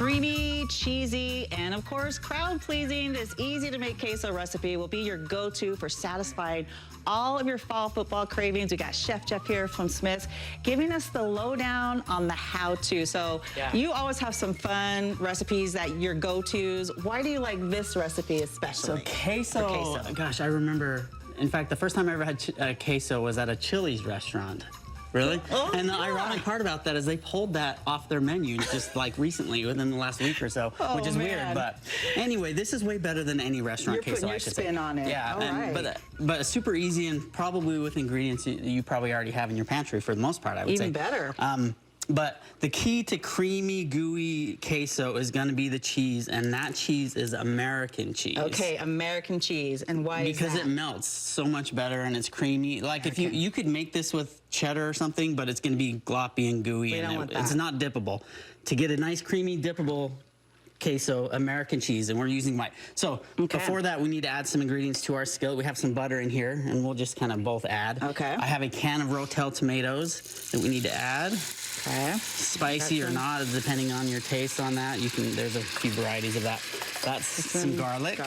Creamy, cheesy, and of course, crowd-pleasing, this easy-to-make queso recipe will be your go-to for satisfying all of your fall football cravings. We got Chef Jeff here from Smith's giving us the lowdown on the how-to. So you always have some fun recipes that your go-tos. Why do you like this recipe especially? So queso, gosh, I remember, in fact, the first time I ever had queso was at a Chili's restaurant. Really? Oh, and the ironic part about that is they pulled that off their menu just like recently, within the last week or so, which is weird. But anyway, this is way better than any restaurant queso, I should say. You're putting your spin on it. Yeah, but super easy and probably with ingredients you probably already have in your pantry for the most part, I would say. Even better. But the key to creamy, gooey queso is going to be the cheese, and that cheese is American cheese. Okay, American cheese. And why is that? Because it melts so much better and it's creamy. Like if you could make this with cheddar or something, but it's going to be gloppy and gooey, and it's not dippable. To get a nice, creamy, dippable queso, American cheese, and we're using white. So before that, we need to add some ingredients to our skillet. We have some butter in here, and we'll just kind of both add. Okay. I have a can of Rotel tomatoes that we need to add. Okay. Spicy or not, depending on your taste on that. There's a few varieties of that. That's some garlic.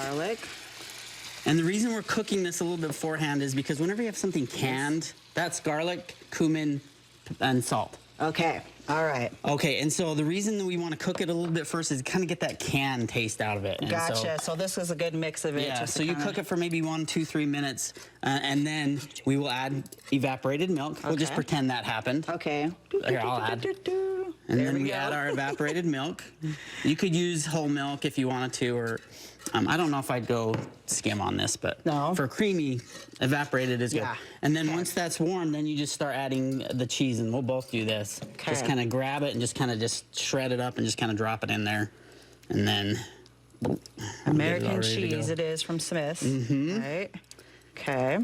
And the reason we're cooking this a little bit beforehand is because whenever you have something canned, that's garlic, cumin, and salt. Okay, all right. Okay, and so the reason that we want to cook it a little bit first is kind of get that canned taste out of it. And gotcha, so this is a good mix of it. Yeah, so you cook it for maybe 1, 2, 3 minutes, and then we will add evaporated milk. We'll just pretend that happened. Okay. Here, I'll add. And then we add our evaporated milk. You could use whole milk if you wanted to, or I don't know if I'd go skim on this, but for creamy, evaporated is good. And then once that's warm, then you just start adding the cheese, and we'll both do this. Just kind of grab it and just kind of shred it up and just kind of drop it in there. And then American cheese it is from Smith's. Right. Okay.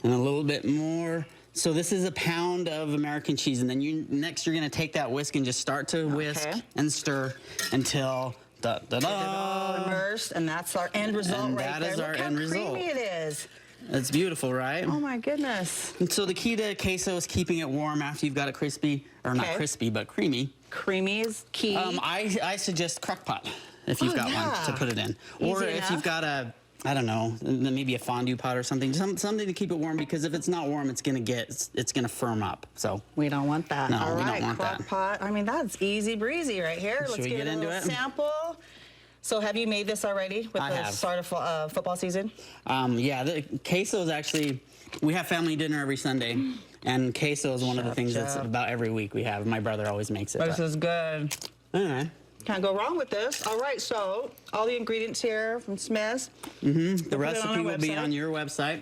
And a little bit more. So this is a pound of American cheese, and then next you're going to take that whisk and just start to whisk and stir until It's all immersed, and that's our end result right there. That is our end result. Look how creamy it is. It's beautiful, right? Oh my goodness. And so the key to queso is keeping it warm after you've got it crispy, or not crispy, but creamy. Creamy is key. I suggest crock pot if you've got one to put it in. Or if you've got a, I don't know, maybe a fondue pot or something, something to keep it warm, because if it's not warm, it's gonna firm up. So we don't want that. No, all we right, don't want crock that. pot. I mean, that's easy breezy right here. Should Let's get into a sample. So have you made this already with the start of football season? Yeah, the queso is actually, we have family dinner every Sunday, and queso is one of the things that's about every week we have. My brother always makes it. This is good. All right. Can't go wrong with this. All right, so all the ingredients here from Smith's. The recipe will be on your website.